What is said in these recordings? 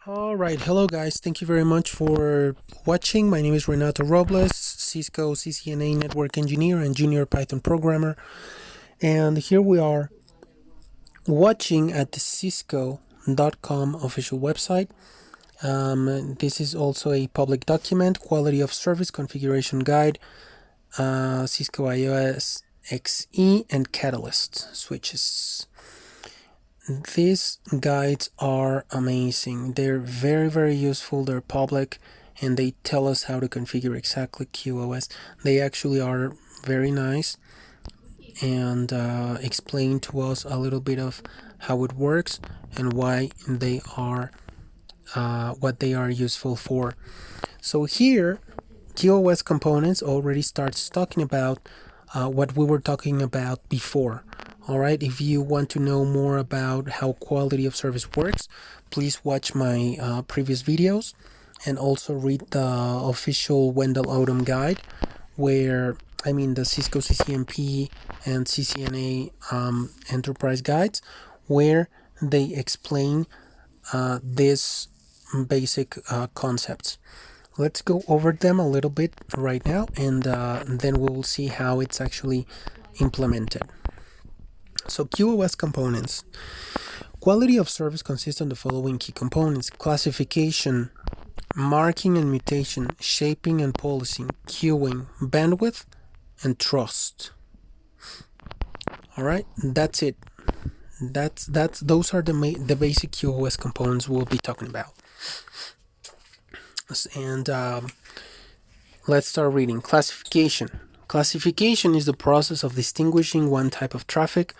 All right, hello guys. Thank you very much for watching. My name is Renato Robles, Cisco CCNA network engineer and junior Python programmer. And here we are watching at the Cisco.com official website. This is also a public document, Quality of Service Configuration Guide, Cisco IOS XE and Catalyst switches. These guides are amazing. They're very useful. They're public and they tell us how to configure exactly QoS. They actually are very nice and explain to us a little bit of how it works and why they are what they are useful for. So here Qos Components already starts talking about what we were talking about before. Alright, if you want to know more about how quality of service works, please watch my previous videos and also read the official Wendell Odom guide, where the Cisco CCNP and CCNA enterprise guides, where they explain these basic concepts. Let's go over them a little bit right now, and then we will see how it's actually implemented. So QoS components. Quality of service consists of the following key components: classification, marking and mutation, shaping and policing, queuing, bandwidth, and trust. All right, that's it. Those are the basic QoS components we'll be talking about. And let's start reading. Classification. Classification is the process of distinguishing one type of traffic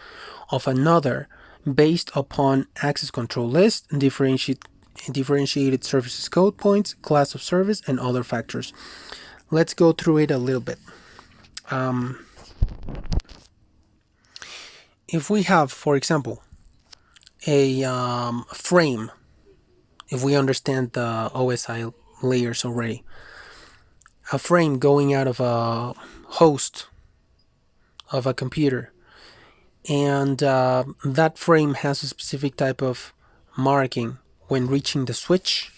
of another based upon access control list, differentiated services code points, class of service, and other factors. Let's go through it a little bit. If we have, for example, a frame, if we understand the OSI layers already, a frame going out of a host of a computer, and that frame has a specific type of marking when reaching the switch,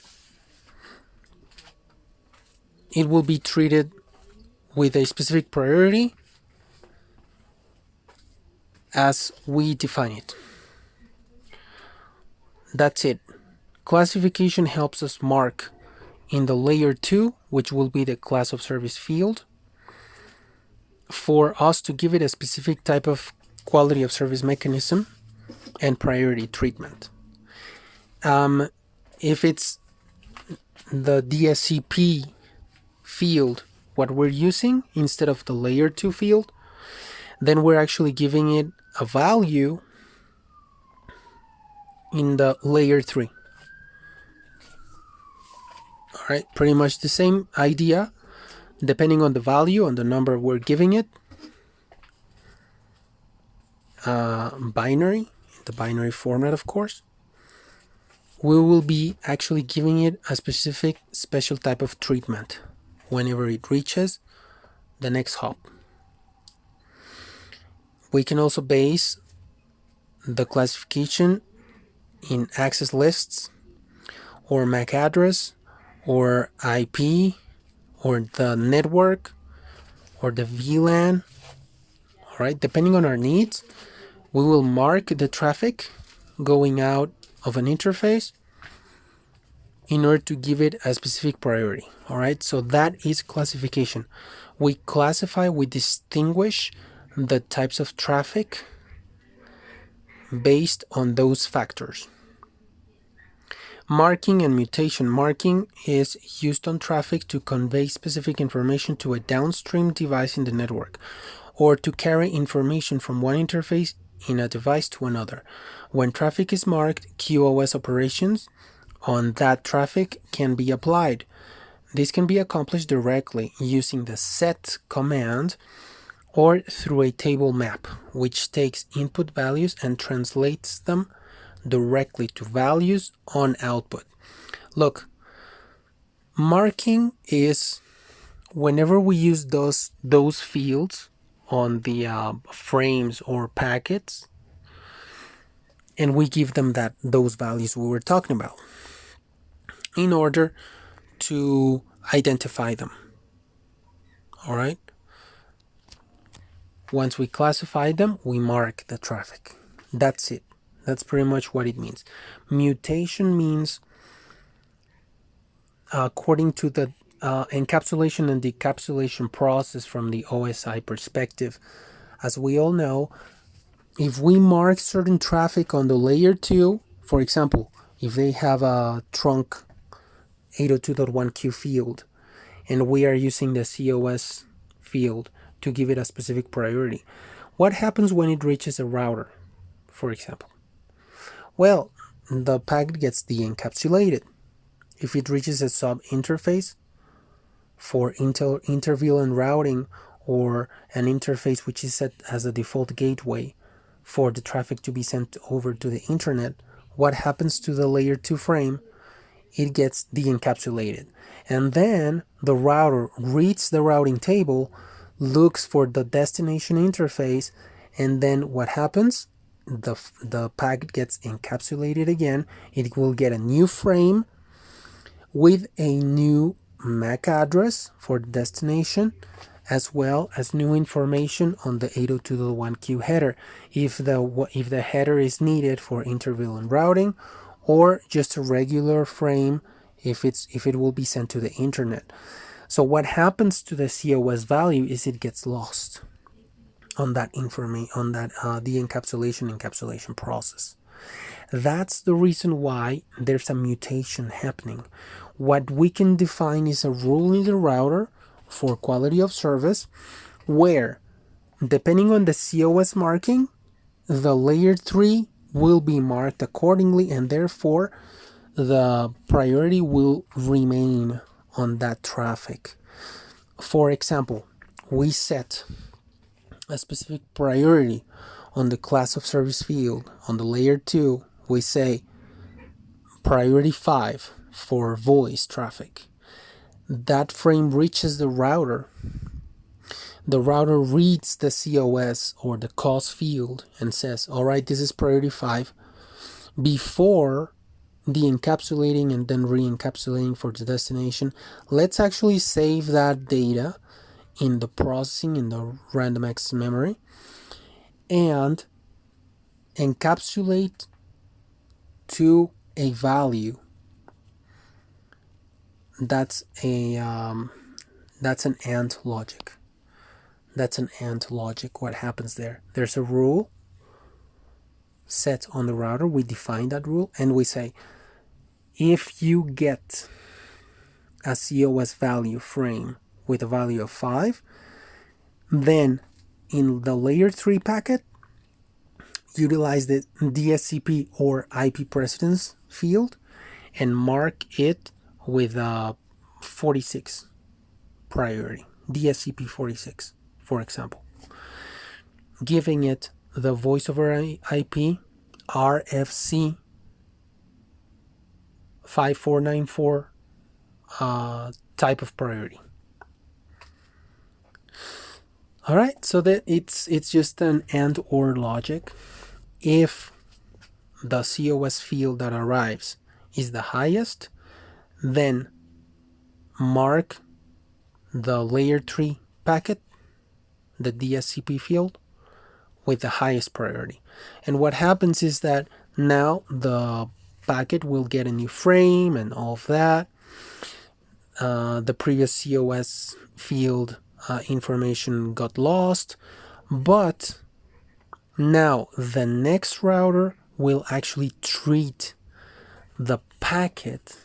it will be treated with a specific priority as we define it. That's it. Classification helps us mark in the layer 2, which will be the class of service field, for us to give it a specific type of quality of service mechanism and priority treatment. If it's the Dscp field what we're using instead of the layer 2 field, then we're actually giving it a value in the layer 3. Alright, pretty much the same idea, depending on the value and the number we're giving it. Binary, the binary format, of course. We will be actually giving it a specific special type of treatment whenever it reaches the next hop. We can also base the classification in access lists or MAC address or IP or the network or the VLAN. All right, depending on our needs, we will mark the traffic going out of an interface in order to give it a specific priority. All right, so that is classification. We classify, we distinguish the types of traffic based on those factors. Marking and mutation. Marking is used on traffic to convey specific information to a downstream device in the network, or to carry information from one interface in a device to another. When traffic is marked, QoS operations on that traffic can be applied. This can be accomplished directly using the set command or through a table map, which takes input values and translates them directly to values on output. Look, marking is whenever we use those fields on the frames or packets, and we give them those values we were talking about. in order to identify them. All right. Once we classify them, we mark the traffic. That's it. That's pretty much what it means. Mutation means, according to the encapsulation and decapsulation process from the OSI perspective, as we all know, if we mark certain traffic on the layer 2, for example, if they have a trunk 802.1q field and we are using the QoS field to give it a specific priority, what happens when it reaches a router, for example? Well, the packet gets de-encapsulated. If it reaches a sub-interface for interVLAN routing, or an interface which is set as a default gateway for the traffic to be sent over to the internet, what happens to the layer 2 frame? It gets de-encapsulated. And then the router reads the routing table, looks for the destination interface, and then what happens? The packet gets encapsulated again. It will get a new frame with a new MAC address for the destination, as well as new information on the 802.1q header, if the header is needed for interVLAN routing, or just a regular frame if it will be sent to the internet. So what happens to the QoS value is it gets lost on that information, on that encapsulation process. That's the reason why there's a mutation happening. What we can define is a rule in the router for quality of service, where depending on the QoS marking, the layer 3 will be marked accordingly, and therefore the priority will remain on that traffic. For example, we set a specific priority on the class of service field. On the layer 2, we say priority 5 for voice traffic. That frame reaches the router. The router reads the QoS or the Qos field and says, all right, this is priority 5. Before de-encapsulating and then re-encapsulating for the destination, let's actually save that data in the processing, in the random access memory, and encapsulate to a value. That's an AND logic. That's an AND logic. What happens there? There's a rule set on the router. We define that rule and we say, if you get a QoS value frame with a value of 5, then in the layer 3 packet, utilize the Dscp or IP precedence field and mark it with a 46 priority, Dscp 46, for example, giving it the voice over IP RFC 5494 type of priority. All right, so that it's just an and or logic. If the QoS field that arrives is the highest, then mark the layer 3 packet, the Dscp field, with the highest priority. And what happens is that now the packet will get a new frame and all of that. The previous QoS field information got lost, but now the next router will actually treat the packet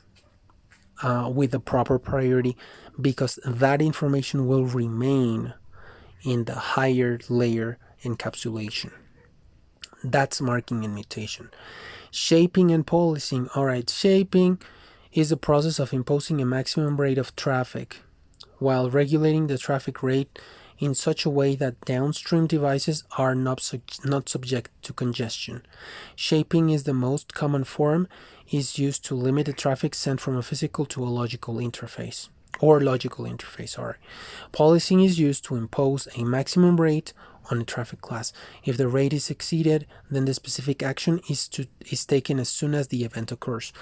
with the proper priority, because that information will remain in the higher layer encapsulation. That's marking and mutation. Shaping and policing. All right, shaping is the process of imposing a maximum rate of traffic while regulating the traffic rate in such a way that downstream devices are not subject to congestion. Shaping is the most common form, is used to limit the traffic sent from a physical to a logical interface. Policing is used to impose a maximum rate on a traffic class. If the rate is exceeded, then the specific action is taken as soon as the event occurs.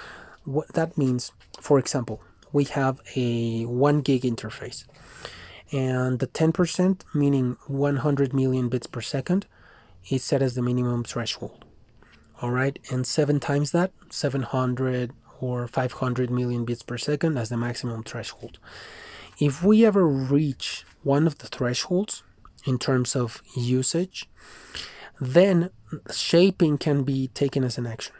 What that means, for example, we have a 1 gig interface, and the 10%, meaning 100 million bits per second, is set as the minimum threshold. All right, and 7 times that, 700 or 500 million bits per second as the maximum threshold. If we ever reach one of the thresholds in terms of usage, then shaping can be taken as an action.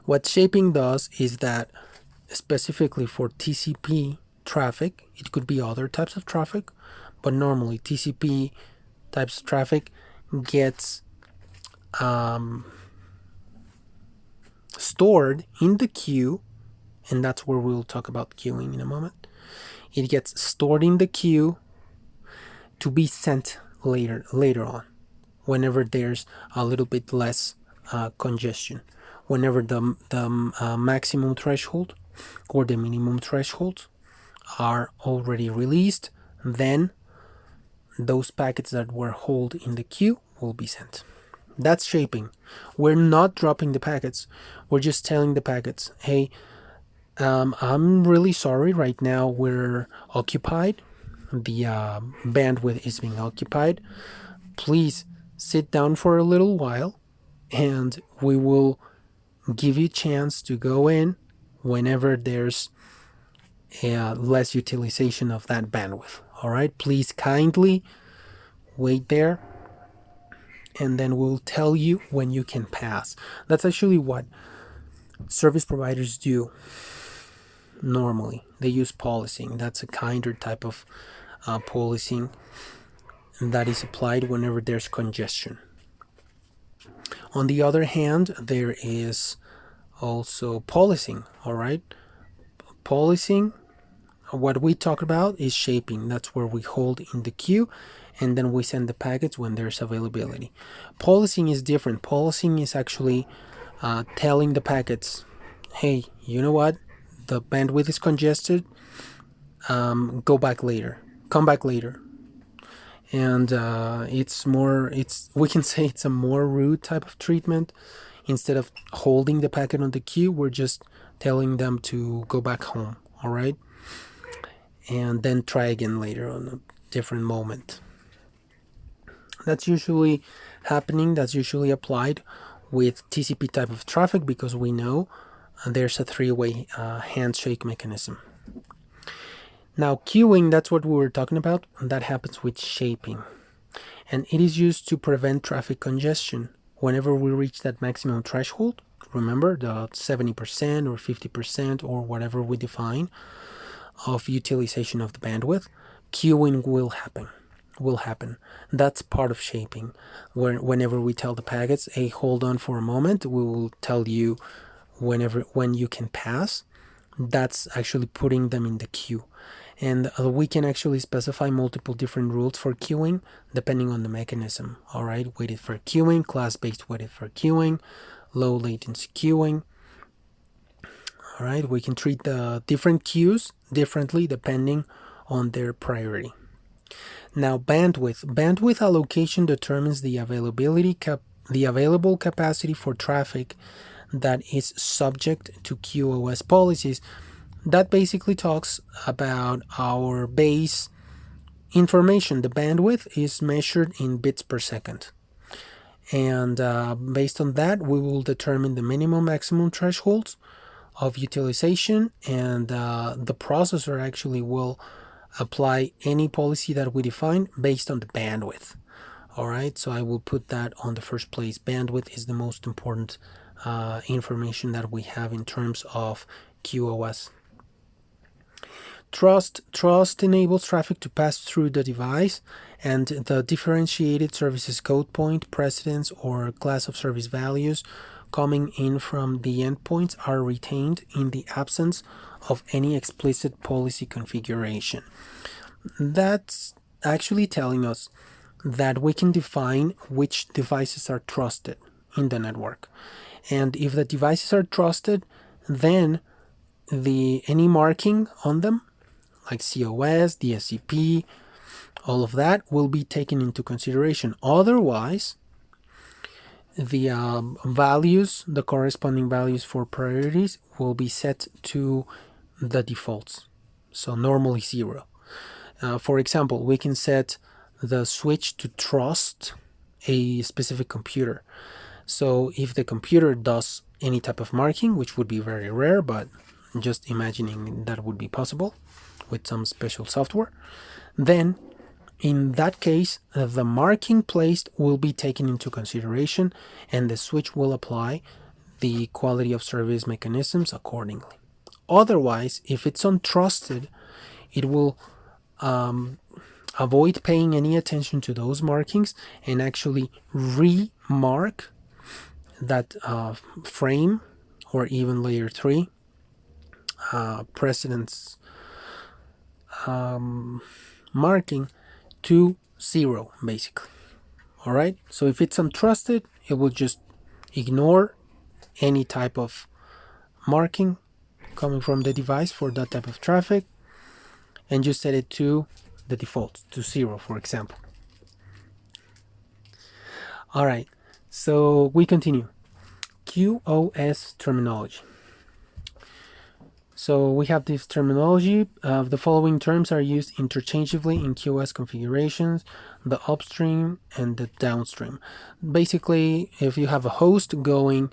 What shaping does is that, specifically for TCP traffic, it could be other types of traffic, but normally TCP types of traffic gets stored in the queue, and that's where we'll talk about queuing in a moment. It gets stored in the queue to be sent later on, whenever there's a little bit less congestion. Whenever the maximum threshold or the minimum threshold are already released, then those packets that were held in the queue will be sent. That's shaping. We're not dropping the packets. We're just telling the packets, hey, I'm really sorry, right now we're occupied. The bandwidth is being occupied. Please sit down for a little while, and we will give you a chance to go in whenever there's less utilization of that bandwidth. All right, please kindly wait there, and then we'll tell you when you can pass. That's actually what service providers do normally. They use policing. That's a kinder type of policing that is applied whenever there's congestion. On the other hand, there is also policing. All right, policing, what we talk about is shaping. That's where we hold in the queue, and then we send the packets when there's availability. Policing is different. Policing is actually telling the packets, hey, you know what, the bandwidth is congested, go back later, come back later. And we can say it's a more rude type of treatment. Instead of holding the packet on the queue, we're just telling them to go back home. All right, and then try again later on a different moment. That's usually happening. That's usually applied with TCP type of traffic, because we know there's a three-way handshake mechanism. Now, queuing, that's what we were talking about, and that happens with shaping. And it is used to prevent traffic congestion. Whenever we reach that maximum threshold, remember the 70% or 50% or whatever we define of utilization of the bandwidth, queuing will happen. That's part of shaping. Whenever we tell the packets, hey, hold on for a moment, we will tell you when you can pass. That's actually putting them in the queue. And we can actually specify multiple different rules for queuing depending on the mechanism. All right, weighted for queuing, class-based weighted for queuing, low latency queuing. All right, we can treat the different queues differently depending on their priority. Now, bandwidth allocation determines the available capacity for traffic that is subject to QoS policies. That basically talks about our base information. The bandwidth is measured in bits per second. And based on that, we will determine the minimum maximum thresholds of utilization, and the processor actually will apply any policy that we define based on the bandwidth. All right, so I will put that on the first place. Bandwidth is the most important information that we have in terms of QoS. Trust enables traffic to pass through the device, and the differentiated services code point, precedence, or class of service values coming in from the endpoints are retained in the absence of any explicit policy configuration. That's actually telling us that we can define which devices are trusted in the network. And if the devices are trusted, then any marking on them, like QoS, Dscp, all of that will be taken into consideration. Otherwise, the values, the corresponding values for priorities will be set to the defaults. So normally 0. For example, we can set the switch to trust a specific computer. So if the computer does any type of marking, which would be very rare, but just imagining that would be possible with some special software, then in that case, the marking placed will be taken into consideration and the switch will apply the quality of service mechanisms accordingly. Otherwise, if it's untrusted, it will avoid paying any attention to those markings and actually remark that frame or even layer 3 precedence marking to 0, basically. All right, so if it's untrusted, it will just ignore any type of marking coming from the device for that type of traffic and just set it to the default, to 0, for example. All right, so we continue. QoS terminology. So we have this terminology. The following terms are used interchangeably in QoS configurations: the upstream and the downstream. Basically, if you have a host going,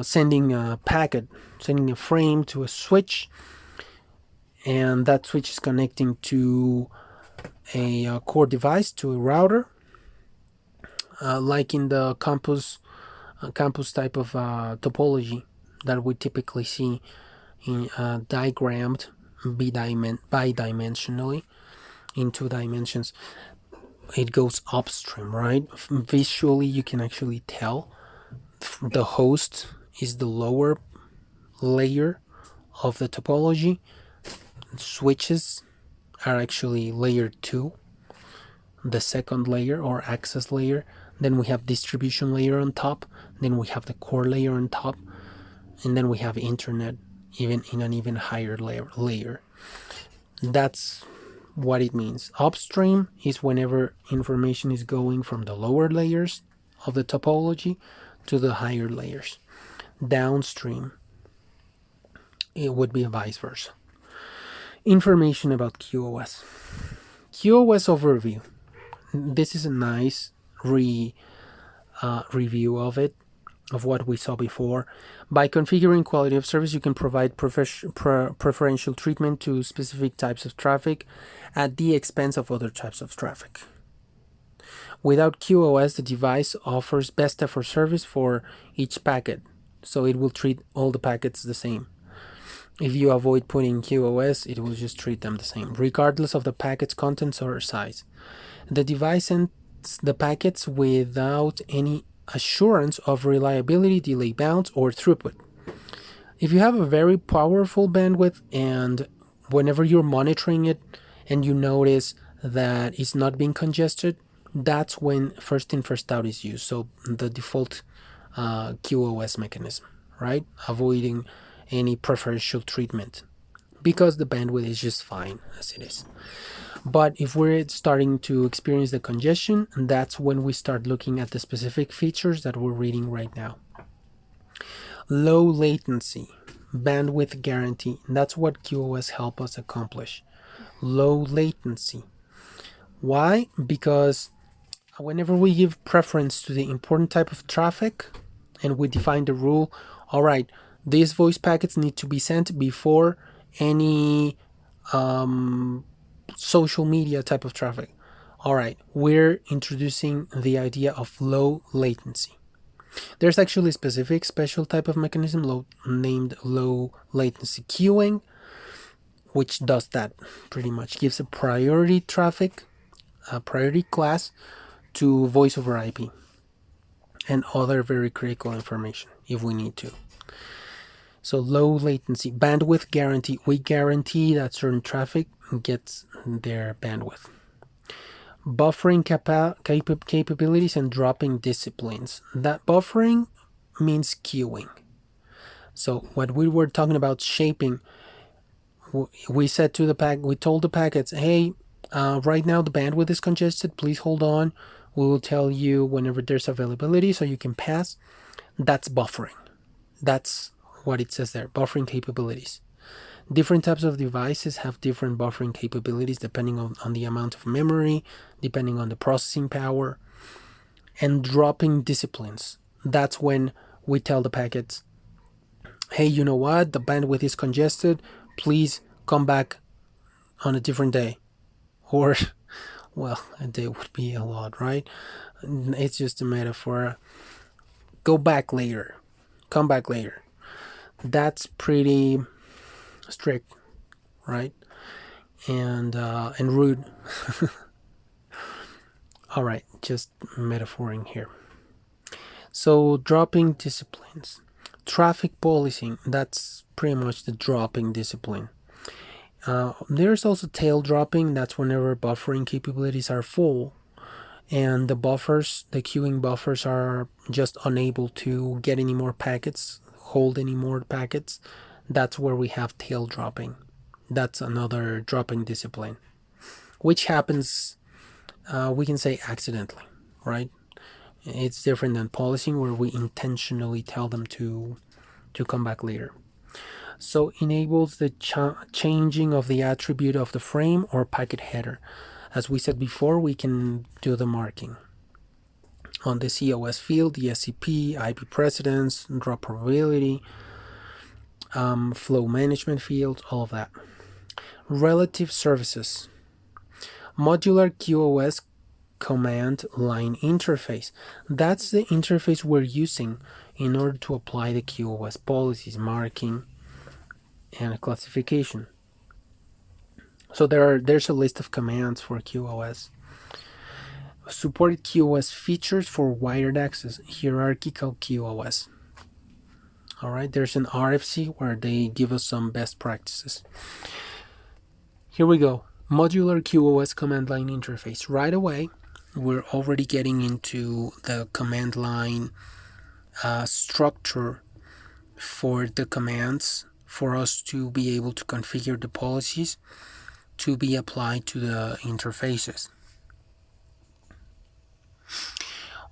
sending a packet, sending a frame to a switch, and that switch is connecting to a core device, to a router, like in the campus type of topology that we typically see in diagrammed bidimensionally in 2 dimensions. It goes upstream, right? Visually, you can actually tell the host is the lower layer of the topology. Switches are actually layer 2, the second layer or access layer. Then we have distribution layer on top. Then we have the core layer on top. And then we have internet even in an even higher layer. That's what it means. Upstream is whenever information is going from the lower layers of the topology to the higher layers. Downstream, it would be vice versa. Information about QoS. QoS Overview. This is a nice review of it, of what we saw before. By configuring quality of service, you can provide preferential treatment to specific types of traffic at the expense of other types of traffic. Without QoS, the device offers best effort service for each packet, so it will treat all the packets the same. If you avoid putting QoS, it will just treat them the same, regardless of the packet's contents or size. The device sends the packets without any assurance of reliability, delay bounds, or throughput. If you have a very powerful bandwidth and whenever you're monitoring it and you notice that it's not being congested, that's when first in, first out is used. So the default QoS mechanism, right? Avoiding any preferential treatment because the bandwidth is just fine as it is. But if we're starting to experience the congestion, that's when we start looking at the specific features that we're reading right now. Low latency, bandwidth guarantee. That's what QoS help us accomplish. Low latency. Why? Because whenever we give preference to the important type of traffic and we define the rule, all right, these voice packets need to be sent before any social media type of traffic. All right, we're introducing the idea of low latency. There's actually a specific special type of mechanism named low latency queuing, which does that pretty much, gives a priority traffic, a priority class to voice over IP and other very critical information if we need to. So low latency, bandwidth guarantee. We guarantee that certain traffic gets their bandwidth. Buffering capabilities and dropping disciplines. That buffering means queuing. So what we were talking about shaping, we said to we told the packets, hey, right now the bandwidth is congested. Please hold on. We will tell you whenever there's availability so you can pass. That's buffering. That's what it says there, buffering capabilities. Different types of devices have different buffering capabilities depending on the amount of memory, depending on the processing power. And dropping disciplines. That's when we tell the packets, hey, you know what? The bandwidth is congested. Please come back on a different day. Or, well, a day would be a lot, right? It's just a metaphor. Go back later. Come back later. That's pretty strict, right? And rude. All right, just metaphoring here. So dropping disciplines. Traffic policing, that's pretty much the dropping discipline. There's also tail dropping. That's whenever buffering capabilities are full and the queuing buffers are just unable to get any more packets, hold any more packets. That's where we have tail dropping. That's another dropping discipline, which happens, we can say accidentally, right? It's different than policing, where we intentionally tell them to come back later. So enables the changing of the attribute of the frame or packet header. As we said before, we can do the marking on the QoS field, the Dscp, IP precedence, drop probability, flow management field, all of that. Relative services. Modular QoS command line interface. That's the interface we're using in order to apply the QoS policies, marking, and classification. So there's a list of commands for QoS. Supported QoS features for wired access, hierarchical QoS. All right, there's an RFC where they give us some best practices. Here we go. Modular QoS command line interface. Right away, we're already getting into the command line structure for the commands for us to be able to configure the policies to be applied to the interfaces.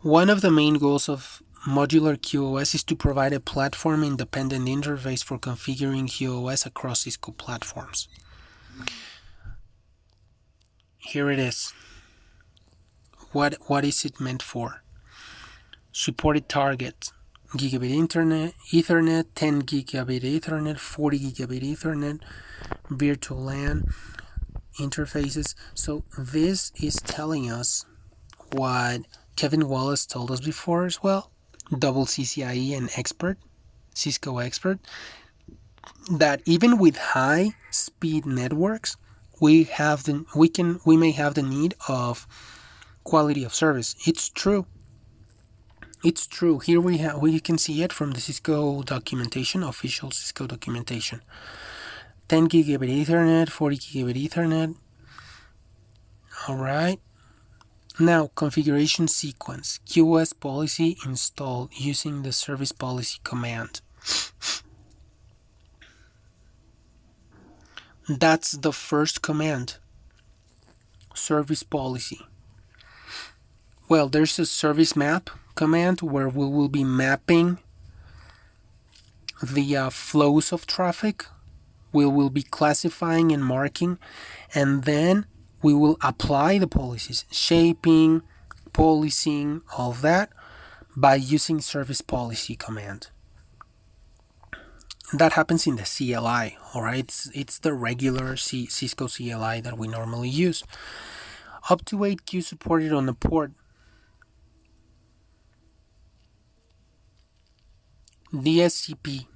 One of the main goals of modular QoS is to provide a platform-independent interface for configuring QoS across Cisco platforms. Here it is. What is it meant for? Supported targets: gigabit internet, Ethernet, 10 gigabit Ethernet, 40 gigabit Ethernet, virtual LAN interfaces. So this is telling us what Kevin Wallace told us before as well, double CCIE and expert, Cisco expert, that even with high speed networks, we may have the need of quality of service. It's true. Here we can see it from the Cisco documentation, official Cisco documentation. 10 gigabit Ethernet, 40 gigabit Ethernet. All right. Now, configuration sequence. QoS policy installed using the service policy command. That's the first command. Service policy. Well, there's a service map command where we will be mapping the flows of traffic. We will be classifying and marking, and then we will apply the policies, shaping, policing, all of that by using service policy command. That happens in the CLI, all right? It's the regular Cisco CLI that we normally use. Up to 8 queues supported on the port. Dscp,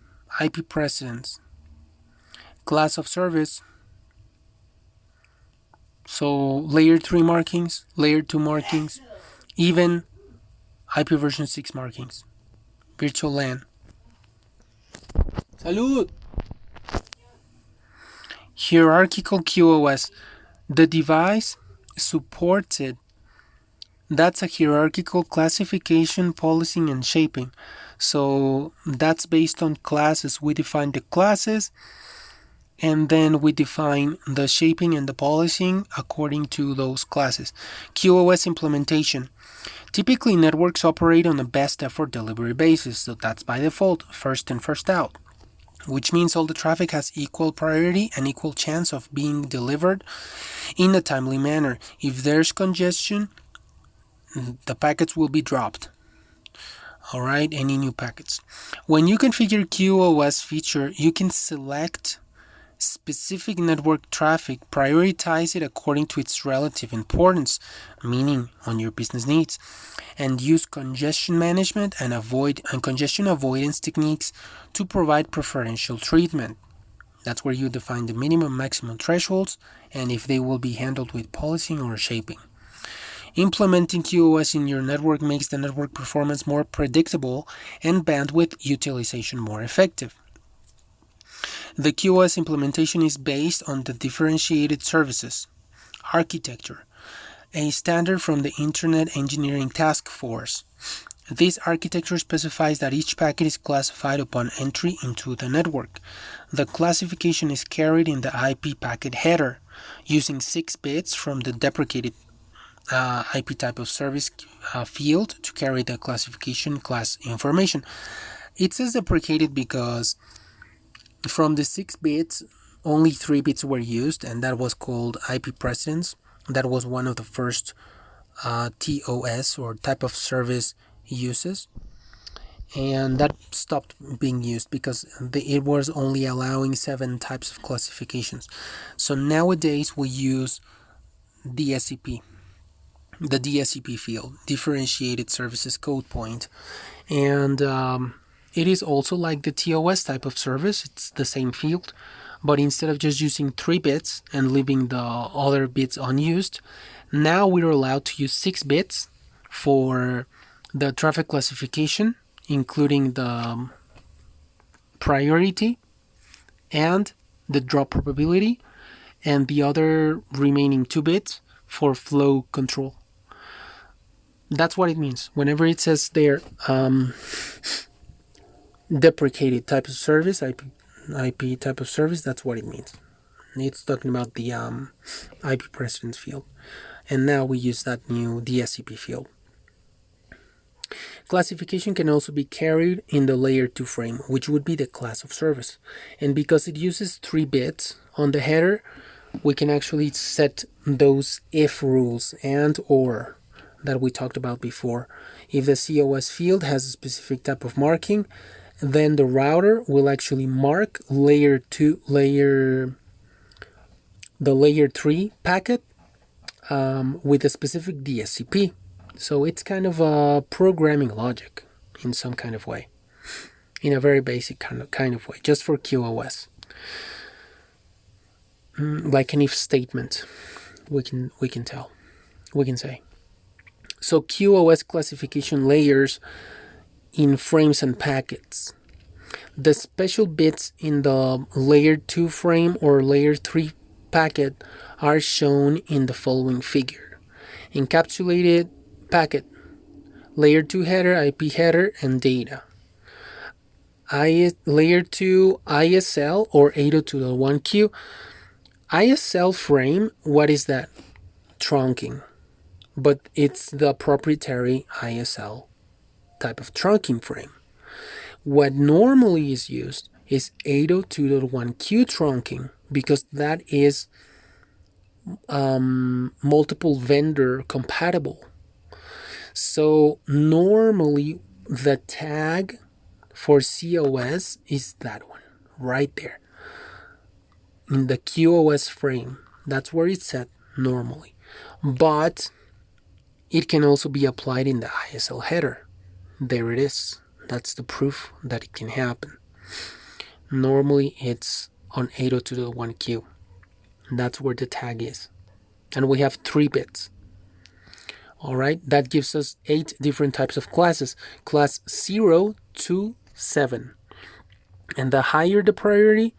IP precedence, class of service. So layer 3 markings, layer 2 markings, even IP version 6 markings, virtual LAN. Salud! Hierarchical QoS. The device supports it. That's a hierarchical classification, policing, and shaping. So that's based on classes. We define the classes, and then we define the shaping and the policing according to those classes. QoS implementation. Typically, networks operate on a best effort delivery basis, so that's by default, first in, first out, which means all the traffic has equal priority and equal chance of being delivered in a timely manner. If there's congestion, the packets will be dropped. Alright, any new packets. When you configure QoS feature, you can select specific network traffic, prioritize it according to its relative importance, meaning on your business needs, and use congestion management and congestion avoidance techniques to provide preferential treatment. That's where you define the minimum maximum thresholds and if they will be handled with policing or shaping. Implementing QoS in your network makes the network performance more predictable and bandwidth utilization more effective. The QoS implementation is based on the Differentiated Services Architecture, a standard from the Internet Engineering Task Force. This architecture specifies that each packet is classified upon entry into the network. The classification is carried in the IP packet header, using 6 bits from the deprecated IP type of service field to carry the classification class information. It says deprecated because from the 6 bits, only 3 bits were used, and that was called IP precedence. That was one of the first TOS or type of service uses, and that stopped being used because it was only allowing 7 types of classifications. So nowadays we use Dscp. The Dscp field, Differentiated Services Code Point, and it is also like the TOS type of service. It's the same field, but instead of just using 3 bits and leaving the other bits unused, now we're allowed to use 6 bits for the traffic classification, including the priority and the drop probability, and the other remaining 2 bits for flow control. That's what it means. Whenever it says there, deprecated type of service, IP type of service, that's what it means. It's talking about the IP precedence field. And now we use that new DSCP field. Classification can also be carried in the layer 2 frame, which would be the class of service. And because it uses 3 bits on the header, we can actually set those if rules and or that we talked about before. If the QoS field has a specific type of marking, then the router will actually mark the layer 3 packet with a specific DSCP. So it's kind of a programming logic in some kind of way, in a very basic kind of way, just for QoS. Like an if statement, we can say. So QoS classification layers in frames and packets. The special bits in the layer 2 frame or layer 3 packet are shown in the following figure. Encapsulated packet, layer 2 header, IP header, and data. Layer 2 ISL or 802.1q. ISL frame, what is that? Trunking. But it's the proprietary ISL type of trunking frame. What normally is used is 802.1q trunking because that is multiple vendor compatible. So normally the tag for QoS is that one right there in the QoS frame. That's where it's set normally, but it can also be applied in the ISL header. There it is. That's the proof that it can happen. Normally it's on 802.1q. That's where the tag is. And we have 3 bits. Alright, that gives us 8 different types of classes. Class 0 to 7. And the higher the priority,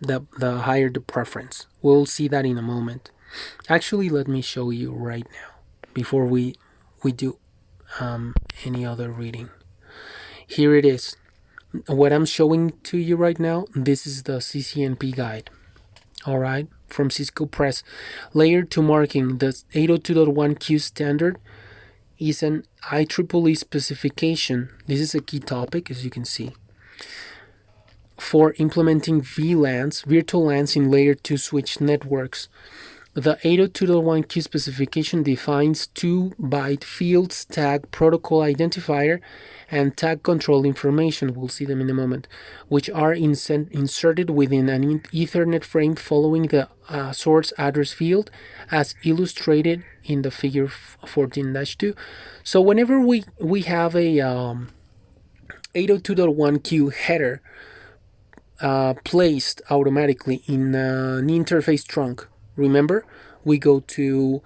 the higher the preference. We'll see that in a moment. Actually, let me show you right now before we do any other reading. Here it is. What I'm showing to you right now, this is the CCNP guide. Alright, from Cisco Press. Layer 2 marking, the 802.1q standard is an IEEE specification. This is a key topic, as you can see, for implementing VLANs, virtual LANs in layer 2 switch networks. The 802.1q specification defines 2-byte fields, tag, protocol identifier, and tag control information, we'll see them in a moment, which are inserted within an Ethernet frame following the source address field, as illustrated in the figure 14-2. So whenever we have a 802.1q header placed automatically in an interface trunk, remember, we go to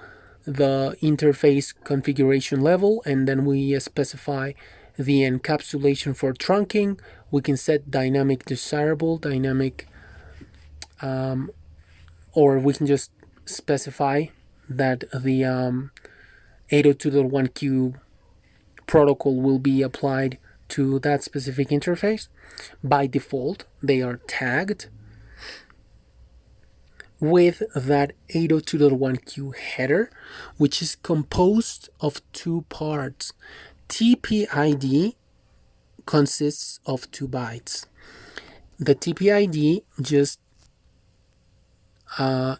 the interface configuration level and then we specify the encapsulation for trunking. We can set dynamic desirable, dynamic, or we can just specify that the 802.1q protocol will be applied to that specific interface. By default, they are tagged with that 802.1q header, which is composed of two parts. TPID consists of 2 bytes. The TPID just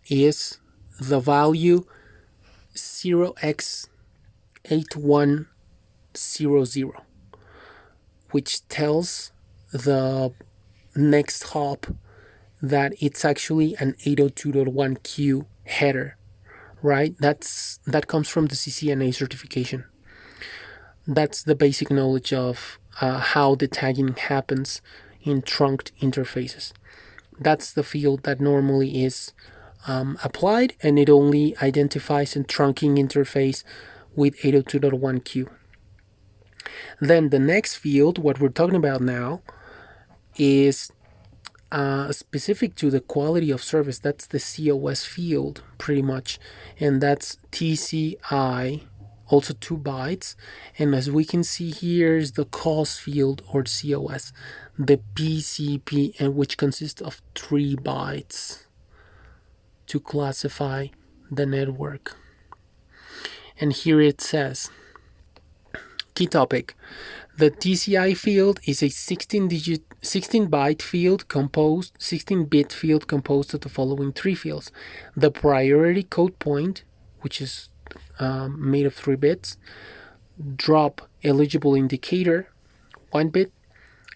is the value 0x8100, which tells the next hop that it's actually an 802.1q header, right? That comes from the CCNA certification. That's the basic knowledge of how the tagging happens in trunked interfaces. That's the field that normally is applied, and it only identifies a trunking interface with 802.1q. Then the next field, what we're talking about now, is specific to the quality of service. That's the QoS field, pretty much, and that's TCI, also 2 bytes. And as we can see here is the QoS field, or QoS, the PCP, and which consists of 3 bytes to classify the network. And here it says, key topic: the TCI field is a 16-byte field composed, 16-bit field composed of the following 3 fields: the priority code point, which is made of 3 bits, drop eligible indicator, 1 bit,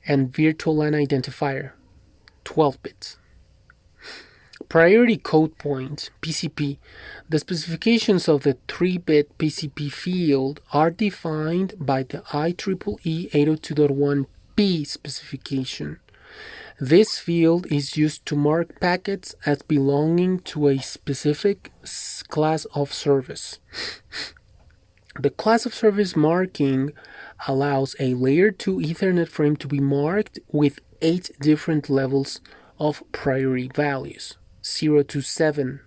and virtual LAN identifier, 12 bits. Priority code point, PCP. The specifications of the 3-bit PCP field are defined by the IEEE 802.1p specification. This field is used to mark packets as belonging to a specific class of service. The class of service marking allows a layer 2 Ethernet frame to be marked with 8 different levels of priority values, 0 to 7,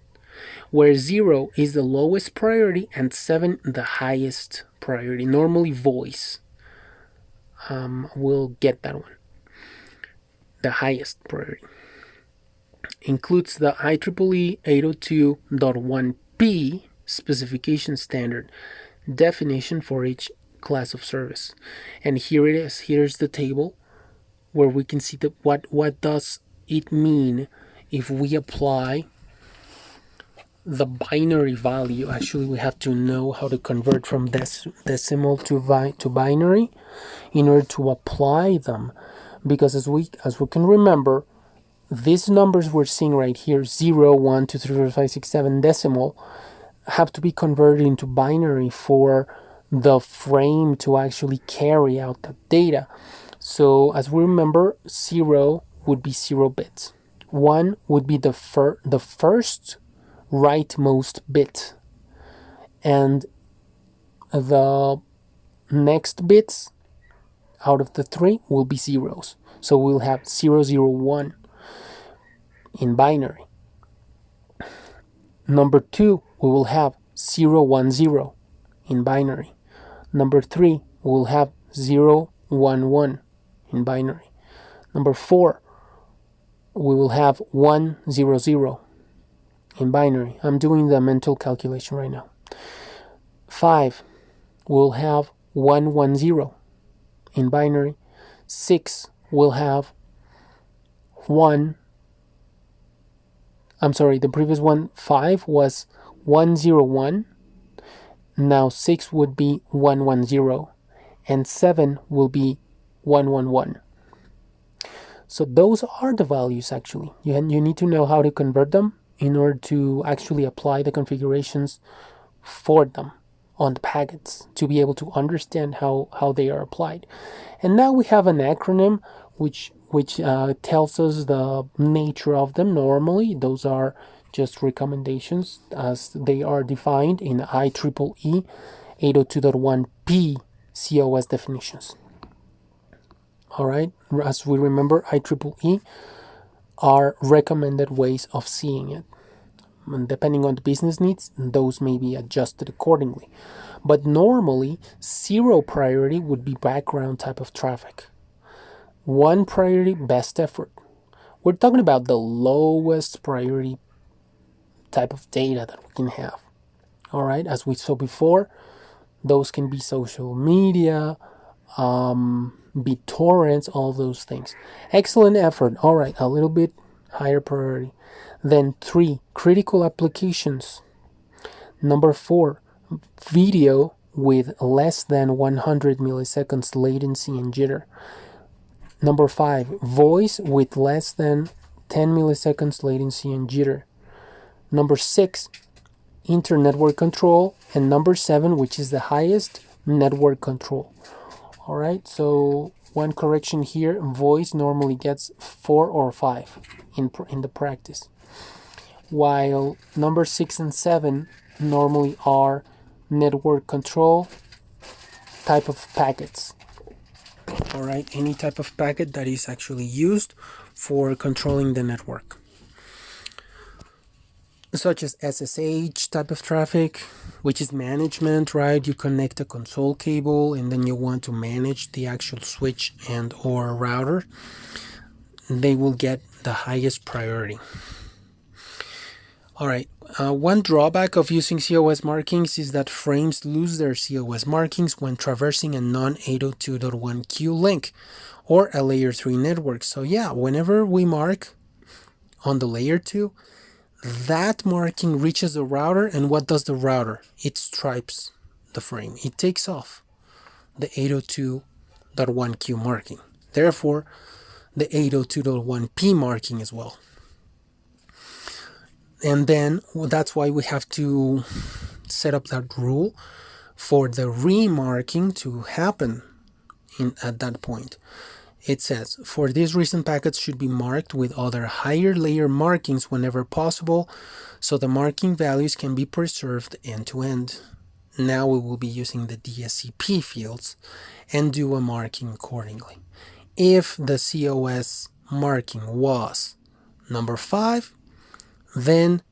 where 0 is the lowest priority and 7 the highest priority. Normally voice will get that one. The highest priority includes the IEEE 802.1p specification standard definition for each class of service. And here it is. Here's the table where we can see what does it mean if we apply the binary value. Actually, we have to know how to convert from decimal to binary in order to apply them, because as we can remember, these numbers we're seeing right here, 0, 1, 2, 3, 4, 5, 6, 7 decimal, have to be converted into binary for the frame to actually carry out the data. So as we remember, 0 would be 0 bits. 1 would be the first rightmost bit, and the next bits out of the 3 will be zeros. So we'll have 0, 0, 1 in binary. Number 2, we will have 0, 1, 0 in binary. Number 3, we will have 0, 1, 1 in binary. Number 4, we will have 1, 0, 0 in binary. I'm doing the mental calculation right now. 5, will have 110 in binary. 6 will have 1. I'm sorry, the previous one, 5, was 101. Now 6 would be 110, and 7 will be 111. So those are the values actually. You need to know how to convert them in order to actually apply the configurations for them on the packets to be able to understand how they are applied. And now we have an acronym which tells us the nature of them. Normally those are just recommendations as they are defined in IEEE 802.1p QoS definitions. All right, as we remember, IEEE are recommended ways of seeing it. And depending on the business needs, those may be adjusted accordingly. But normally, 0 priority would be background type of traffic. 1 priority, best effort. We're talking about the lowest priority type of data that we can have. All right, as we saw before, those can be social media, BitTorrents, all those things. Excellent effort. All right, a little bit higher priority. Then 3, critical applications. Number 4, video with less than 100 milliseconds latency and jitter. Number 5, voice with less than 10 milliseconds latency and jitter. Number 6, inter-network control. And number 7, which is the highest, network control. All right, so one correction here, voice normally gets 4 or 5 in the practice, while number 6 and 7 normally are network control type of packets. All right, any type of packet that is actually used for controlling the network, such as SSH type of traffic, which is management, right? You connect a console cable and then you want to manage the actual switch and or router. They will get the highest priority. All right, one drawback of using QoS markings is that frames lose their QoS markings when traversing a non-802.1q link or a layer 3 network. So yeah, whenever we mark on the layer 2, that marking reaches the router, and what does the router? It stripes the frame. It takes off the 802.1q marking. Therefore, the 802.1p marking as well. And then that's why we have to set up that rule for the remarking to happen at that point. It says, for this reason, packets should be marked with other higher layer markings whenever possible, so the marking values can be preserved end to end. Now we will be using the Dscp fields and do a marking accordingly. If the QoS marking was number 5, then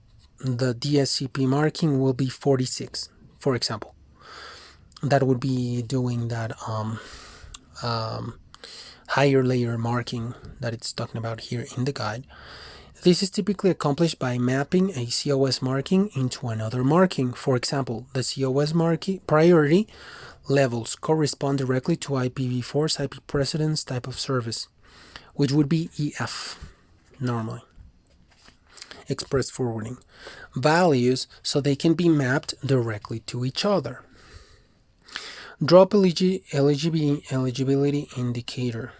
the Dscp marking will be 46, for example. That would be doing that higher layer marking that it's talking about here in the guide. This is typically accomplished by mapping a QoS marking into another marking. For example, the QoS marking priority levels correspond directly to IPv4's IP precedence type of service, which would be EF normally. Express forwarding values so they can be mapped directly to each other. Drop eligibility indicator.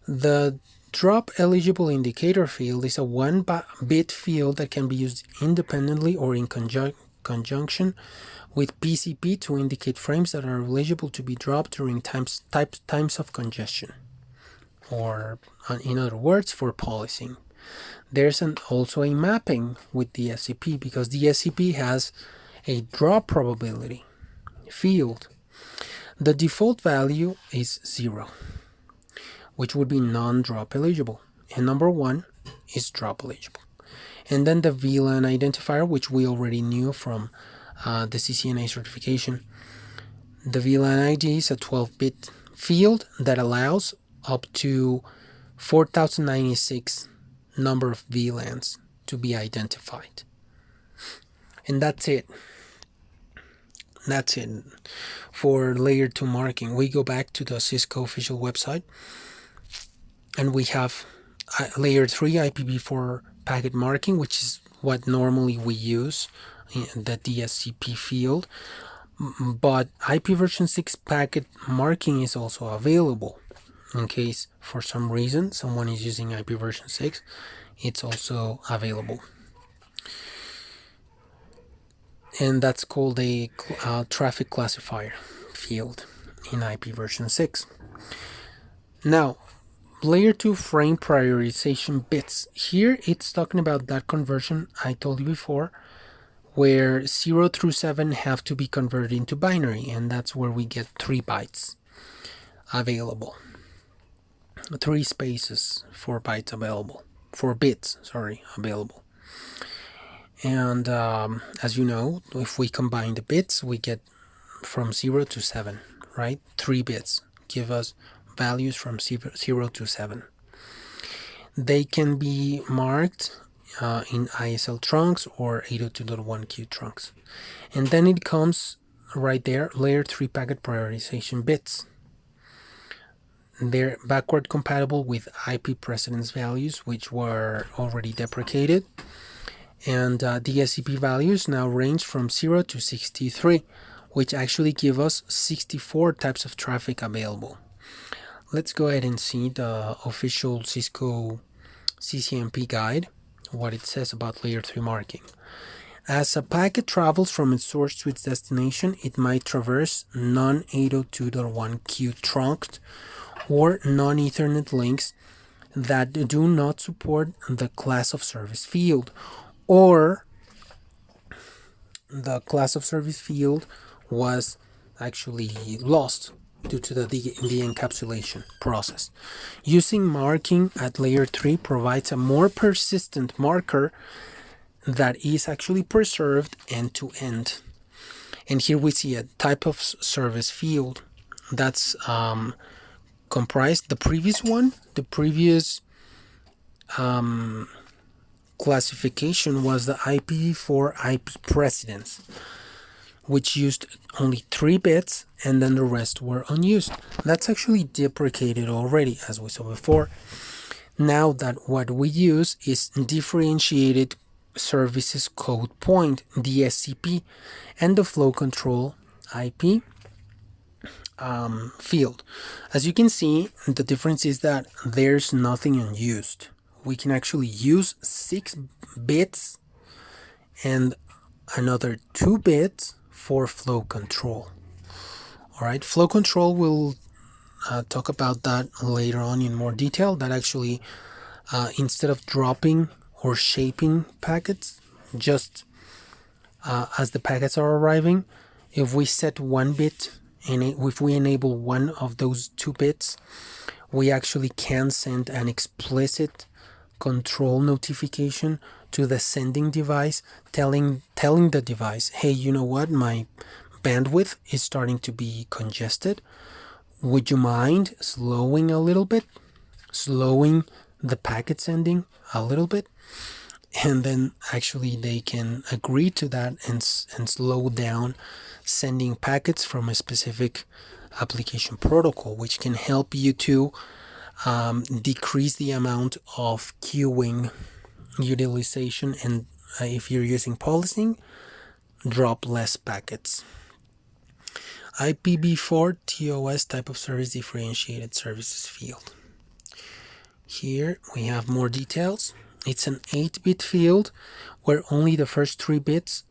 The drop eligible indicator field is a 1-bit field that can be used independently or in conjunction with PCP to indicate frames that are eligible to be dropped during times of congestion, or in other words, for policing. There's also a mapping with Dscp because Dscp has a drop probability field. The default value is 0, which would be non-drop eligible, and number 1 is drop eligible. And then the VLAN identifier, which we already knew from the CCNA certification. The VLAN ID is a 12-bit field that allows up to 4096 number of VLANs to be identified. And that's it. That's it for layer 2 marking. We go back to the Cisco official website, and we have layer 3 IPv4 packet marking, which is what normally we use in the Dscp field. But IP version 6 packet marking is also available in case for some reason someone is using IP version 6. It's also available, and that's called a traffic classifier field in IP version 6. Now, layer 2 frame prioritization bits. Here it's talking about that conversion I told you before, where 0 through 7 have to be converted into binary, and that's where we get 3 bytes available. 3 spaces, 4 bytes available. 4 bits, sorry, available. And as you know, if we combine the bits, we get from 0 to 7, right? 3 bits give us values from 0 to 7. They can be marked in ISL trunks or 802.1q trunks. And then it comes right there, layer 3 packet prioritization bits. They're backward compatible with IP precedence values, which were already deprecated. And Dscp values now range from 0 to 63, which actually give us 64 types of traffic available. Let's go ahead and see the official Cisco CCNP guide, what it says about layer 3 marking. As a packet travels from its source to its destination, it might traverse non-802.1q trunks or non-Ethernet links that do not support the class of service field, or the class of service field was actually lost due to the encapsulation process. Using marking at layer 3 provides a more persistent marker that is actually preserved end to end. And here we see a type of service field that's comprised. The previous classification was the IPv4 IP precedence, which used only 3 bits, and then the rest were unused. That's actually deprecated already, as we saw before. Now that what we use is differentiated services code point, DSCP, and the flow control IP field. As you can see, the difference is that there's nothing unused. We can actually use 6 bits and another 2 bits for flow control. Alright, flow control, we'll talk about that later on in more detail. That actually, instead of dropping or shaping packets, just as the packets are arriving, if we set 1 bit and if we enable one of those 2 bits, we actually can send an explicit control notification to the sending device, telling the device, hey, you know what, my bandwidth is starting to be congested. Would you mind slowing a little bit, slowing the packet sending a little bit? And then actually they can agree to that and slow down sending packets from a specific application protocol, which can help you to decrease the amount of queuing utilization, and if you're using policing, drop less packets. IPv4 TOS type of service differentiated services field. Here we have more details. It's an 8-bit field where only the first 3 bits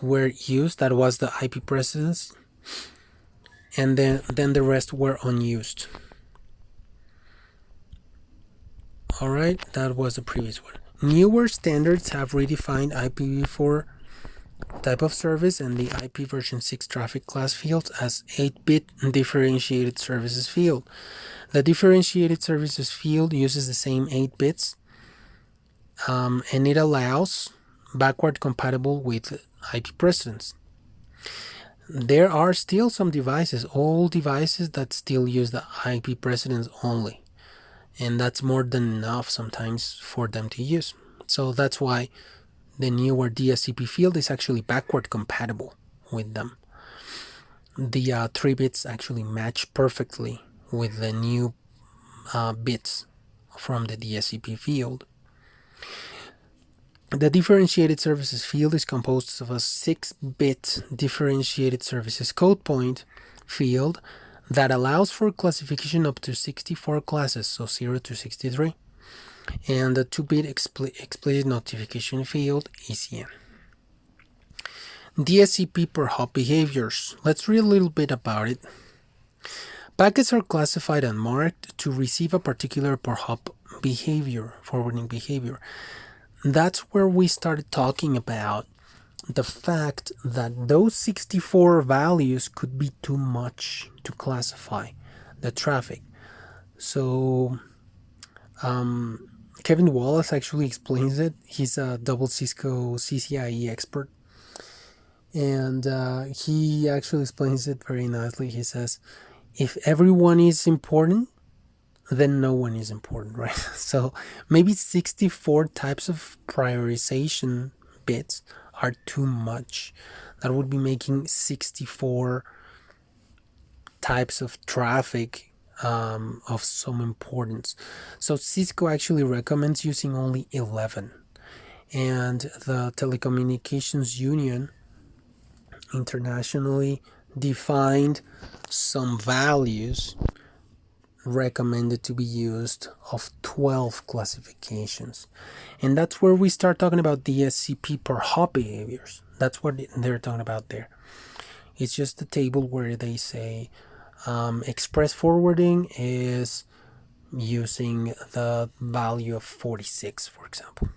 were used. That was the IP precedence, and then the rest were unused. Alright, that was the previous one. Newer standards have redefined IPv4 type of service and the IP version 6 traffic class fields as 8-bit differentiated services field. The differentiated services field uses the same 8 bits and it allows backward compatible with IP precedence. There are still some devices, old devices, that still use the IP precedence only, and that's more than enough sometimes for them to use. So that's why the newer DSCP field is actually backward compatible with them. the 3 bits actually match perfectly with the new bits from the Dscp field. The differentiated services field is composed of a 6-bit differentiated services code point field that allows for classification up to 64 classes, so 0 to 63, and a 2-bit explicit notification field, ECN. Dscp per hop behaviors. Let's read a little bit about it. Packets are classified and marked to receive a particular per hop behavior, forwarding behavior. That's where we started talking about the fact that those 64 values could be too much to classify the traffic. So Kevin Wallace actually explains it. He's a double Cisco CCIE expert, and he actually explains it very nicely. He says, if everyone is important, then no one is important, right? So maybe 64 types of prioritization bits are too much. That would be making 64 types of traffic of some importance. So Cisco actually recommends using only 11. And the Telecommunications Union internationally defined some values recommended to be used of 12 classifications, and that's where we start talking about the Dscp per hop behaviors. That's what they're talking about there. It's just a table where they say express forwarding is using the value of 46, for example.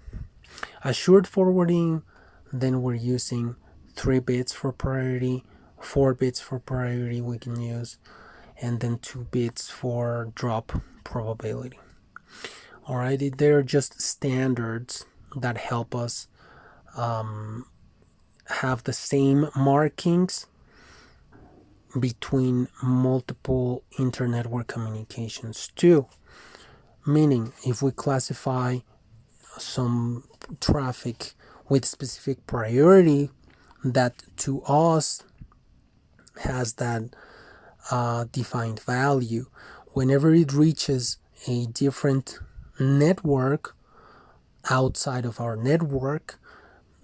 Assured forwarding, then we're using 3 bits for priority, 4 bits for priority we can use, and then 2 bits for drop probability. Alright, they're just standards that help us have the same markings between multiple inter-network communications too. Meaning, if we classify some traffic with specific priority, that to us has that defined value. Whenever it reaches a different network outside of our network,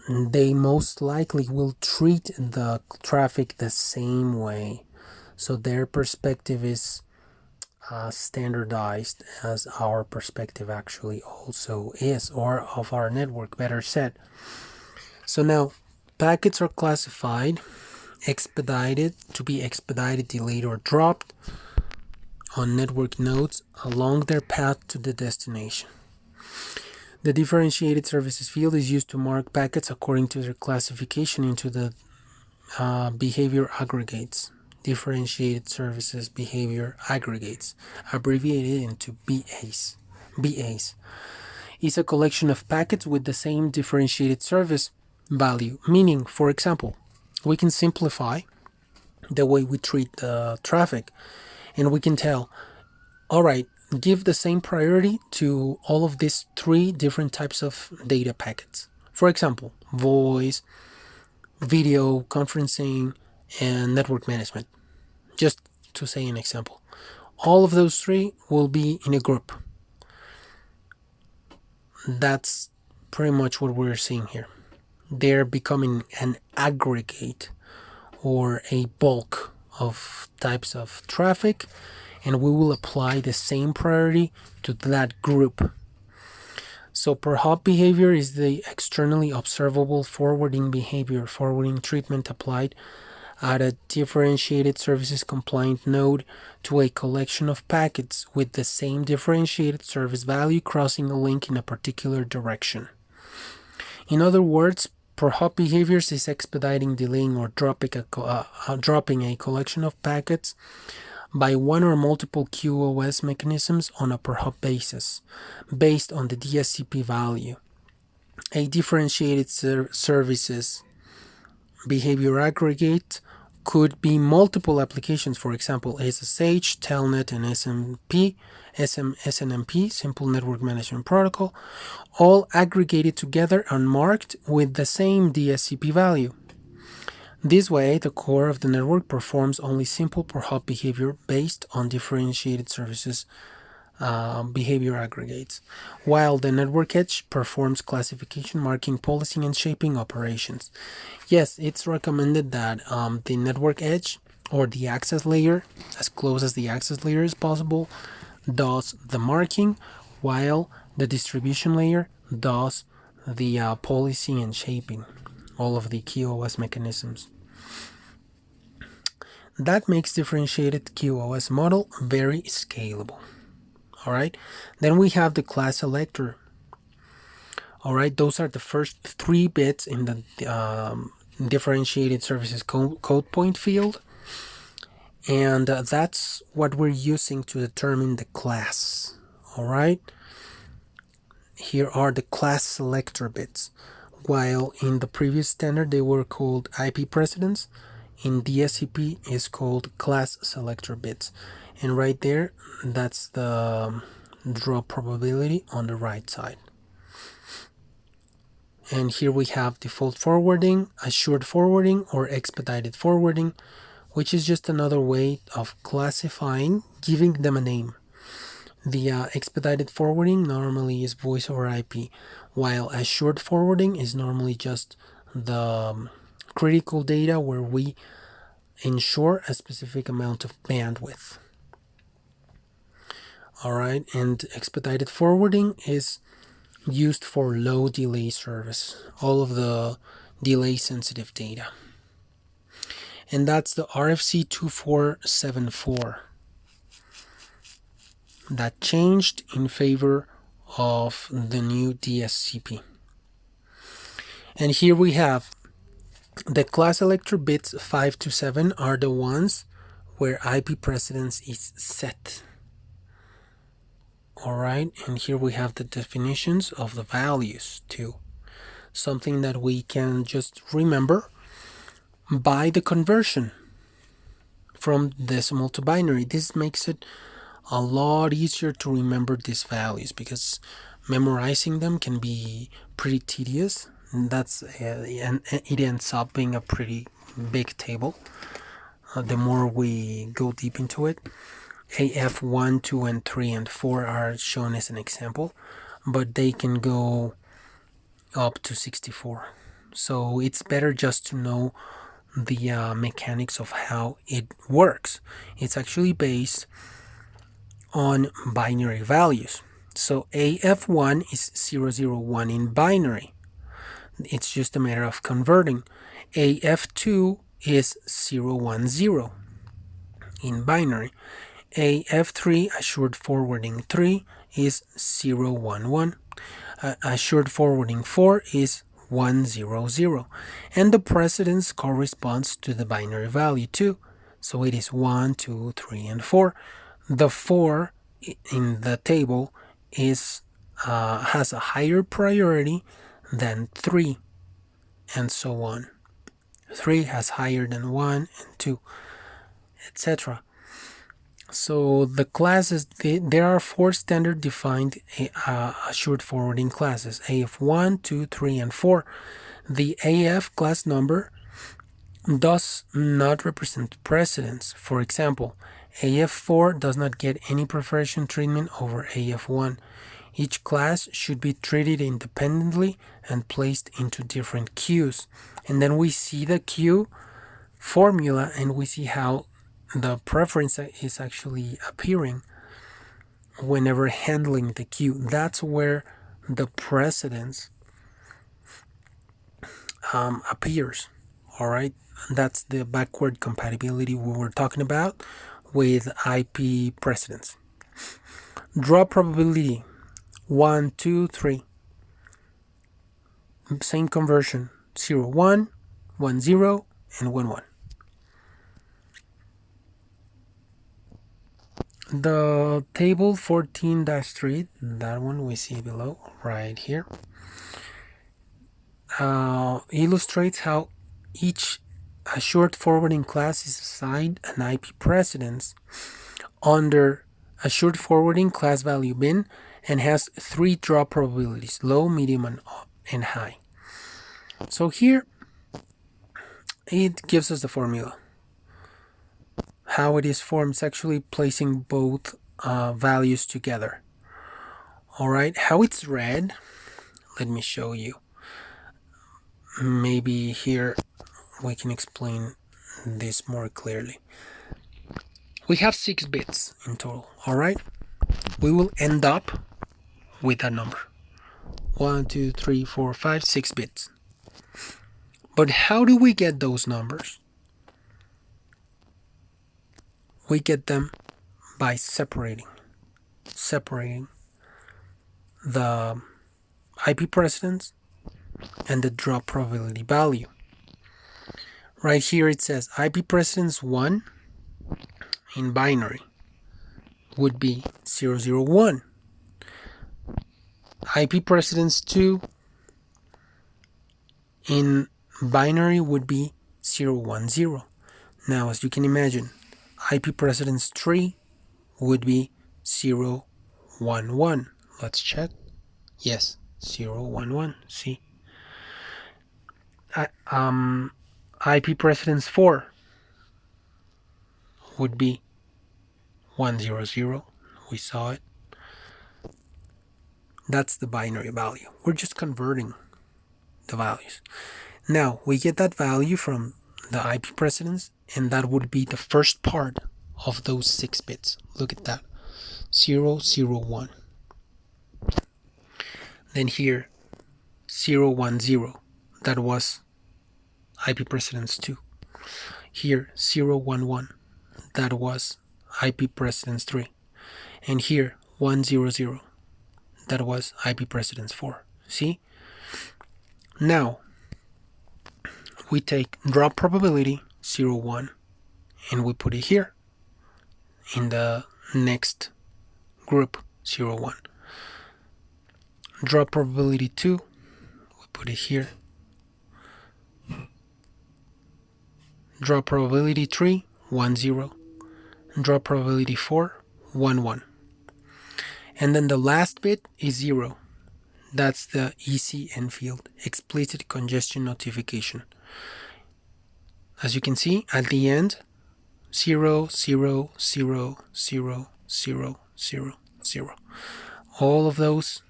they most likely will treat the traffic the same way. So their perspective is standardized as our perspective actually also is, or of our network, better said. So now packets are classified, expedited, to be expedited, delayed, or dropped on network nodes along their path to the destination. The differentiated services field is used to mark packets according to their classification into the behavior aggregates. Differentiated services behavior aggregates, abbreviated into BAs. BAs is a collection of packets with the same differentiated service value. Meaning, for example, we can simplify the way we treat the traffic, and we can tell, all right, give the same priority to all of these 3 different types of data packets. For example, voice, video, conferencing, and network management. Just to say an example. All of those 3 will be in a group. That's pretty much what we're seeing here. They're becoming an aggregate or a bulk of types of traffic, and we will apply the same priority to that group. So per hop behavior is the externally observable forwarding behavior, forwarding treatment applied at a differentiated services compliant node to a collection of packets with the same differentiated service value crossing a link in a particular direction. In other words, per hop behaviors is expediting, delaying, or dropping a collection of packets by one or multiple QoS mechanisms on a per hop basis, based on the Dscp value. A differentiated services behavior aggregate could be multiple applications, for example, SSH, Telnet, and SNMP, Simple Network Management Protocol, all aggregated together and marked with the same Dscp value. This way, the core of the network performs only simple per hop behavior based on differentiated services behavior aggregates, while the network edge performs classification, marking, policing, and shaping operations. Yes, it's recommended that the network edge or the access layer, as close as the access layer is possible, does the marking, while the distribution layer does the policing and shaping, all of the QoS mechanisms. That makes differentiated QoS model very scalable. All right, then we have the class selector. All right, those are the first 3 bits in the differentiated services code point field, and that's what we're using to determine the class. All right, here are the class selector bits. While in the previous standard they were called IP precedence, in Dscp is called class selector bits. And right there, that's the drop probability on the right side. And here we have default forwarding, assured forwarding, or expedited forwarding, which is just another way of classifying, giving them a name. The expedited forwarding normally is voice over IP, while assured forwarding is normally just the critical data where we ensure a specific amount of bandwidth. All right, and expedited forwarding is used for low delay service, all of the delay sensitive data. And that's the RFC 2474 that changed in favor of the new Dscp. And here we have the class selector bits 5 to 7 are the ones where IP precedence is set. All right, and here we have the definitions of the values too. Something that we can just remember by the conversion from decimal to binary. This makes it a lot easier to remember these values because memorizing them can be pretty tedious. And and it ends up being a pretty big table the more we go deep into it. AF 1, 2, and 3, and 4 are shown as an example, but they can go up to 64. So it's better just to know the mechanics of how it works. It's actually based on binary values. So AF1 is 001 in binary. It's just a matter of converting. AF2 is 010 in binary. AF3, assured forwarding 3, is 011. Assured forwarding 4 is 100. And the precedence corresponds to the binary value too. So it is 1, 2, 3, and 4. The 4 in the table is has a higher priority than 3, and so on. 3 has higher than 1 and 2, etc. So the classes, there are 4 standard defined assured forwarding classes, AF1, 2, 3, and 4. The AF class number does not represent precedence. For example, AF4 does not get any preferential treatment over AF1. Each class should be treated independently and placed into different queues. And then we see the queue formula and we see how the preference is actually appearing whenever handling the queue. That's where the precedence appears. All right, that's the backward compatibility we were talking about with IP precedence. Drop probability 1, 2, 3. Same conversion 0, 1, 1, 0, and 1, 1. The table 14-3, that one we see below right here, illustrates how each assured forwarding class is assigned an IP precedence under assured forwarding class value bin and has 3 drop probabilities: low, medium, and high. So here it gives us the formula. How it is formed is actually placing both values together. Alright, how it's read, let me show you. Maybe here we can explain this more clearly. We have 6 bits in total, alright? We will end up with that number. 1, 2, 3, 4, 5, 6 bits. But how do we get those numbers? We get them by separating the IP precedence and the drop probability value. Right here it says IP precedence 1 in binary would be 001. IP precedence 2 in binary would be 010. Now, as you can imagine, IP precedence 3 would be 011. Let's check. Yes, 011. See? IP precedence 4 would be 100. We saw it. That's the binary value. We're just converting the values. Now, we get that value from the IP precedence, and that would be the first part of those 6 bits. Look at that. 001. Then here, 010. That was IP precedence 2. Here, 011. That was IP precedence 3. And here, 100. That was IP precedence 4. See? Now, we take drop probability 01 and we put it here in the next group 01. Drop probability 2, we put it here. Drop probability 3, 10. Drop probability 4, 11. And then the last bit is 0. That's the ECN field, explicit congestion notification. As you can see, at the end, 0, 0, 0, 0, 0, 0, 0. All of those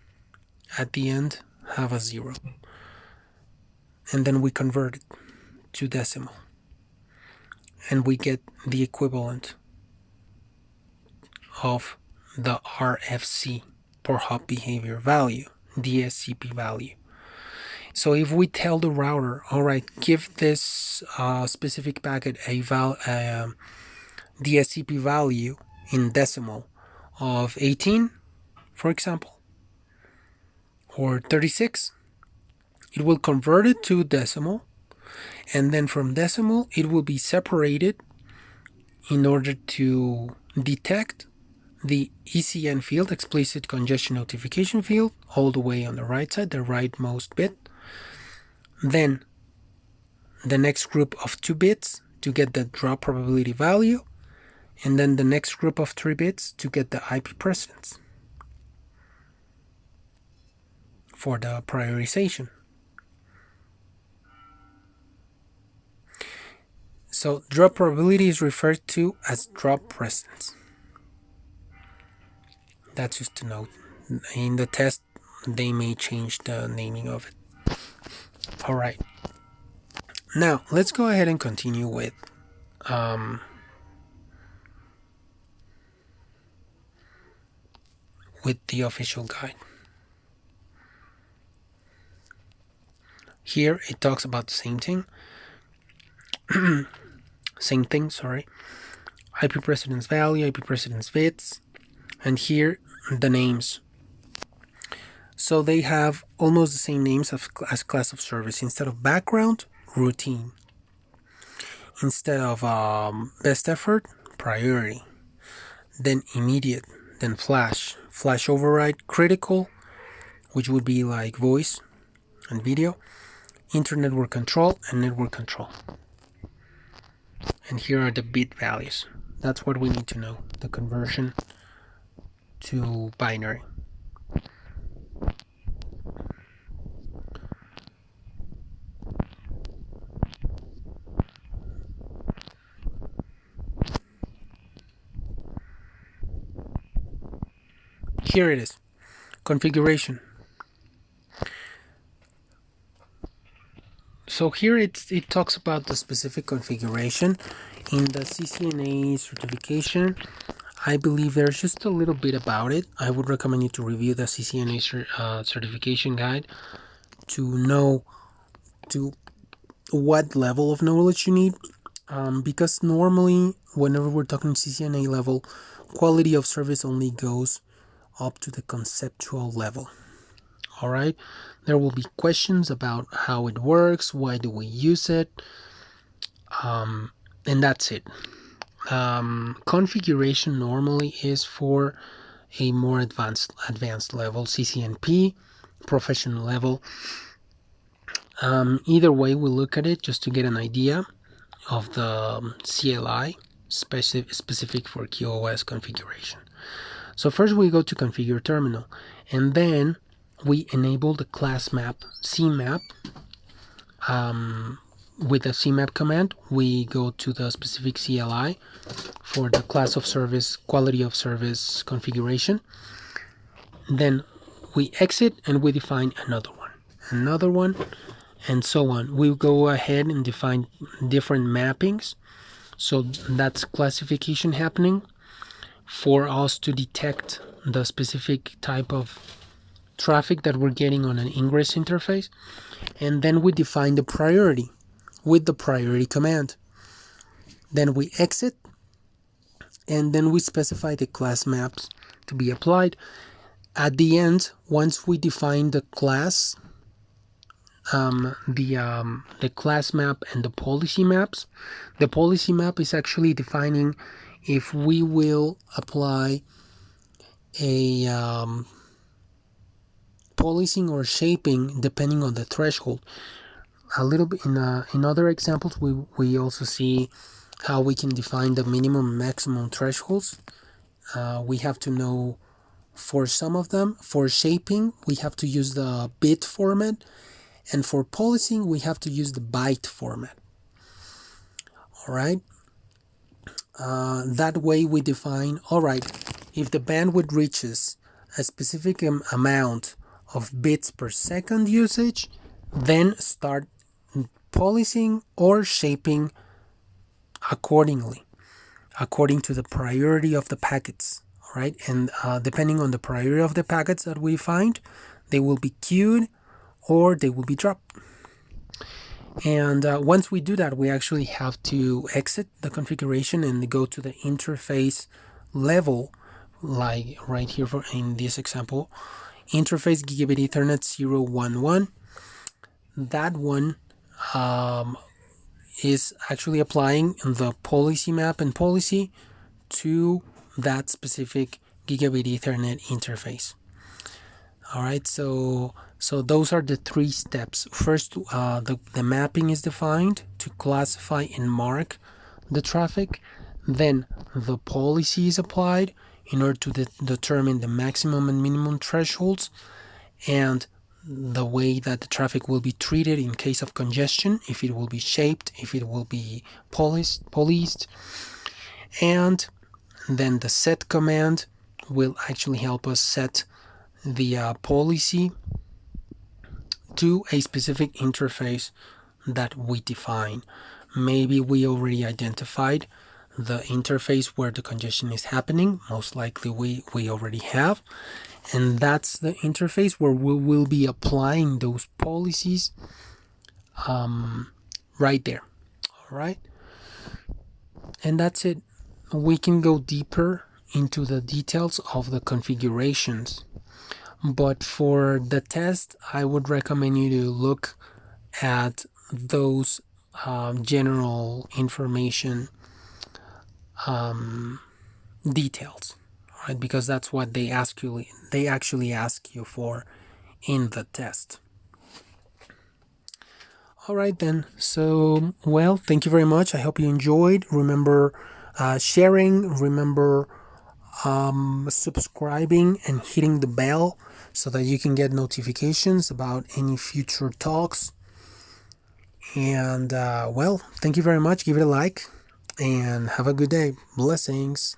at the end have a 0. And then we convert it to decimal. And we get the equivalent of the RFC, per hop behavior value, Dscp value. So if we tell the router, all right, give this specific packet a Dscp value in decimal of 18, for example, or 36, it will convert it to decimal, and then from decimal it will be separated in order to detect the ECN field, explicit congestion notification field, all the way on the right side, the rightmost bit. Then the next group of 2 bits to get the drop probability value, and then the next group of 3 bits to get the IP precedence for the prioritization. So drop probability is referred to as drop precedence. That's just to note. In the test, they may change the naming of it. Alright. Now, let's go ahead and continue with the official guide. Here it talks about the same thing. IP precedence value, IP precedence bits, and here the names. So they have almost the same names as class of service. Instead of background, routine. Instead of best effort, priority. Then immediate, then flash override, critical, which would be like voice and video, inter-network control, and network control. And here are the bit values. That's what we need to know, the conversion to binary. Here it is, configuration. So here it talks about the specific configuration in the CCNA certification. I believe there's just a little bit about it. I would recommend you to review the CCNA certification guide to know to what level of knowledge you need, because normally whenever we're talking CCNA level, quality of service only goes up to the conceptual level. All right, there will be questions about how it works, why do we use it, and that's it. Configuration normally is for a more advanced level, CCNP, professional level. Either way we look at it, just to get an idea of the CLI specific for QoS configuration. So first we go to configure terminal, and then we enable the class map CMAP. With the CMAP command, we go to the specific CLI for the class of service, quality of service configuration. Then we exit and we define another one, and so on. We go ahead and define different mappings. So that's classification happening for us to detect the specific type of traffic that we're getting on an ingress interface. And then we define the priority with the priority command. Then we exit, and then we specify the class maps to be applied. At the end, once we define the class, the class map and the policy maps, the policy map is actually defining if we will apply a policing or shaping depending on the threshold. A little bit in other examples, we also see how we can define the minimum and maximum thresholds. We have to know for some of them. For shaping, we have to use the bit format, and for policing, we have to use the byte format. All right. That way we define, all right, if the bandwidth reaches a specific amount of bits per second usage, then start policing or shaping accordingly, according to the priority of the packets. All right, and depending on the priority of the packets that we find, they will be queued or they will be dropped. And once we do that, we actually have to exit the configuration and go to the interface level, like right here in this example, interface gigabit Ethernet 011. That one is actually applying the policy map and policy to that specific gigabit Ethernet interface. All right, so those are the three steps. First, the mapping is defined to classify and mark the traffic. Then the policy is applied in order to determine the maximum and minimum thresholds and the way that the traffic will be treated in case of congestion, if it will be shaped, if it will be policed. And then the set command will actually help us set the policy to a specific interface that we define. Maybe we already identified the interface where the congestion is happening. Most likely we already have. And that's the interface where we will be applying those policies right there. All right. And that's it. We can go deeper into the details of the configurations. But for the test, I would recommend you to look at those general information details, right? Because that's what they actually ask you for in the test. All right then. So, well, thank you very much. I hope you enjoyed. Remember sharing. Remember subscribing and hitting the bell so that you can get notifications about any future talks. And well, thank you very much. Give it a like and have a good day. Blessings.